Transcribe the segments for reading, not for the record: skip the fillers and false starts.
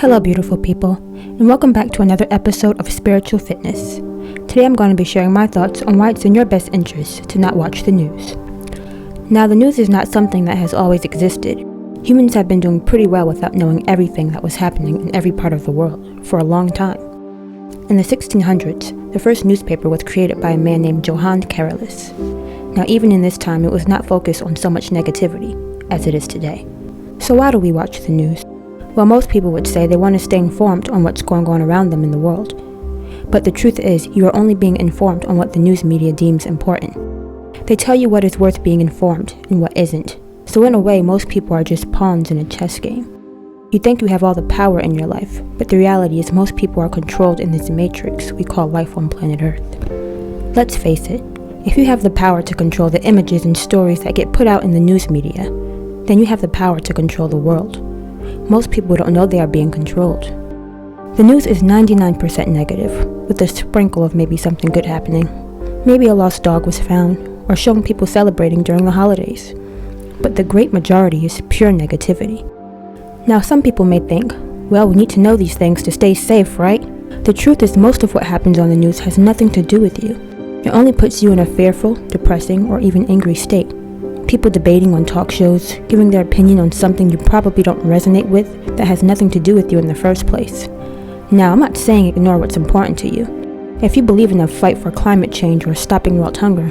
Hello beautiful people, and welcome back to another episode of Spiritual Fitness. Today I'm going to be sharing my thoughts on why it's in your best interest to not watch the news. Now, the news is not something that has always existed. Humans have been doing pretty well without knowing everything that was happening in every part of the world for a long time. In the 1600s, the first newspaper was created by a man named Johannes Carolus. Now, even in this time, it was not focused on so much negativity as it is today. So why do we watch the news? Well, most people would say they want to stay informed on what's going on around them in the world. But the truth is, you are only being informed on what the news media deems important. They tell you what is worth being informed and what isn't. So in a way, most people are just pawns in a chess game. You think you have all the power in your life, but the reality is most people are controlled in this matrix we call life on planet Earth. Let's face it, if you have the power to control the images and stories that get put out in the news media, then you have the power to control the world. Most people don't know they are being controlled. The news is 99% negative, with a sprinkle of maybe something good happening. Maybe a lost dog was found, or showing people celebrating during the holidays. But the great majority is pure negativity. Now, some people may think, well, we need to know these things to stay safe, right? The truth is, most of what happens on the news has nothing to do with you. It only puts you in a fearful, depressing, or even angry state. People debating on talk shows, giving their opinion on something you probably don't resonate with that has nothing to do with you in the first place. Now, I'm not saying ignore what's important to you. If you believe in a fight for climate change or stopping world hunger,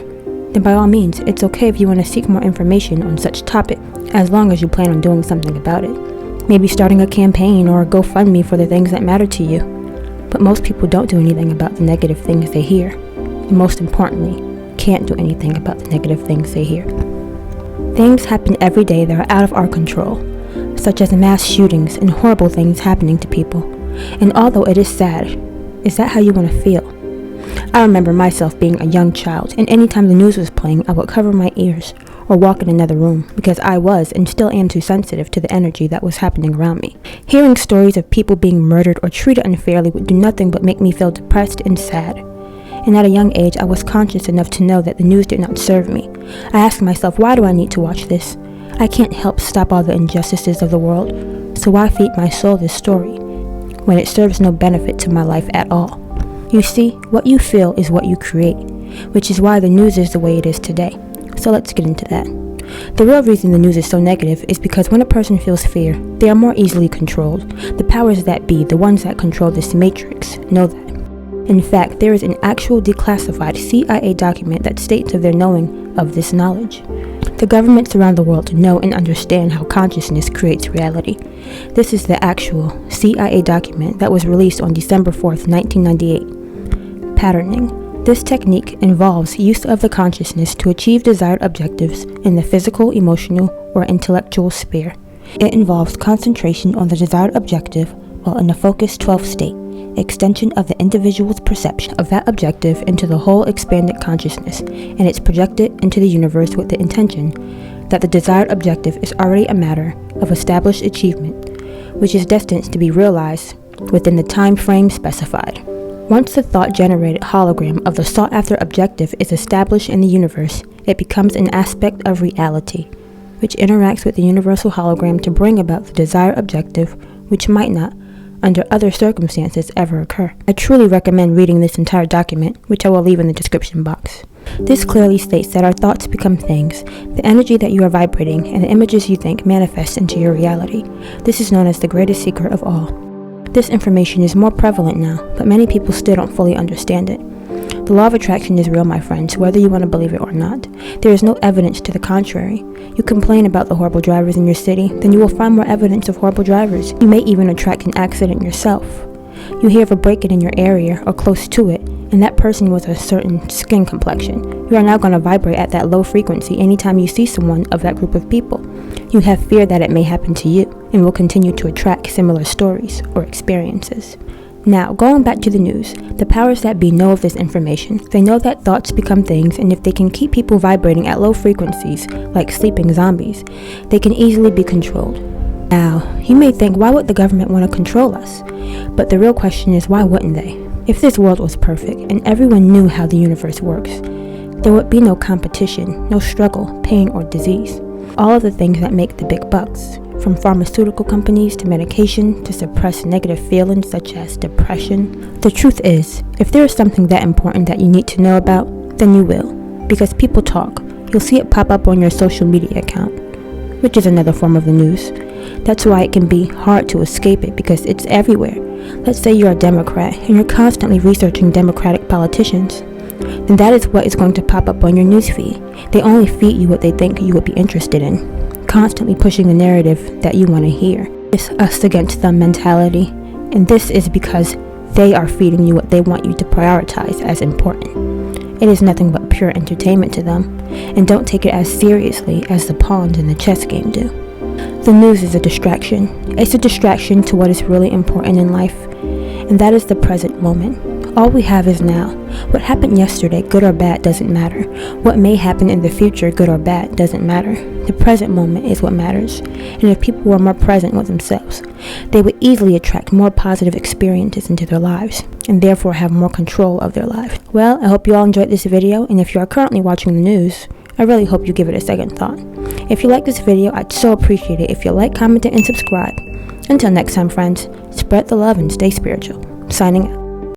then by all means, it's okay if you want to seek more information on such topic, as long as you plan on doing something about it. Maybe starting a campaign or a GoFundMe for the things that matter to you. But most people don't do anything about the negative things they hear. And most importantly, can't do anything about the negative things they hear. Things happen every day that are out of our control, such as mass shootings and horrible things happening to people. And although it is sad, is that how you want to feel? I remember myself being a young child, and anytime the news was playing, I would cover my ears or walk in another room because I was and still am too sensitive to the energy that was happening around me. Hearing stories of people being murdered or treated unfairly would do nothing but make me feel depressed and sad. And at a young age, I was conscious enough to know that the news did not serve me. I asked myself, why do I need to watch this? I can't help stop all the injustices of the world, so why feed my soul this story when it serves no benefit to my life at all? You see, what you feel is what you create, which is why the news is the way it is today. So let's get into that. The real reason the news is so negative is because when a person feels fear, they are more easily controlled. The powers that be, the ones that control this matrix, know that. In fact, there is an actual declassified CIA document that states of their knowing of this knowledge. The governments around the world know and understand how consciousness creates reality. This is the actual CIA document that was released on December 4th, 1998. Patterning. This technique involves use of the consciousness to achieve desired objectives in the physical, emotional, or intellectual sphere. It involves concentration on the desired objective while in a focused 12 state. Extension of the individual's perception of that objective into the whole expanded consciousness, and it's projected into the universe with the intention that the desired objective is already a matter of established achievement, which is destined to be realized within the time frame specified. Once the thought-generated hologram of the sought-after objective is established in the universe, it becomes an aspect of reality, which interacts with the universal hologram to bring about the desired objective, which might not, under other circumstances, ever occur. I truly recommend reading this entire document, which I will leave in the description box. This clearly states that our thoughts become things, the energy that you are vibrating, and the images you think manifest into your reality. This is known as the greatest secret of all. This information is more prevalent now, but many people still don't fully understand it. The law of attraction is real, my friends, whether you want to believe it or not. There is no evidence to the contrary. You complain about the horrible drivers in your city, then you will find more evidence of horrible drivers. You may even attract an accident yourself. You hear of a break-in in your area or close to it, and that person with a certain skin complexion. You are now going to vibrate at that low frequency anytime you see someone of that group of people. You have fear that it may happen to you, and will continue to attract similar stories or experiences. Now, going back to the news, the powers that be know of this information. They know that thoughts become things, and if they can keep people vibrating at low frequencies, like sleeping zombies, they can easily be controlled. Now, you may think, why would the government want to control us? But the real question is, why wouldn't they? If this world was perfect, and everyone knew how the universe works, there would be no competition, no struggle, pain, or disease. All of the things that make the big bucks. from pharmaceutical companies to medication to suppress negative feelings such as depression. The truth is, if there is something that important that you need to know about, then you will. Because people talk. You'll see it pop up on your social media account, which is another form of the news. That's why it can be hard to escape it, because it's everywhere. Let's say you're a Democrat and you're constantly researching Democratic politicians. Then that is what is going to pop up on your newsfeed. They only feed you what they think you would be interested in, constantly pushing the narrative that you want to hear. It's us against them mentality, and this is because they are feeding you what they want you to prioritize as important. It is nothing but pure entertainment to them, and don't take it as seriously as the pawns in the chess game do. The news is a distraction. It's a distraction to what is really important in life, and that is the present moment. All we have is now. What happened yesterday, good or bad, doesn't matter. What may happen in the future, good or bad, doesn't matter. The present moment is what matters. And if people were more present with themselves, they would easily attract more positive experiences into their lives, and therefore have more control of their lives. Well, I hope you all enjoyed this video, and if you are currently watching the news, I really hope you give it a second thought. If you like this video, I'd so appreciate it if you like, comment, and subscribe. Until next time, friends, spread the love and stay spiritual. Signing out.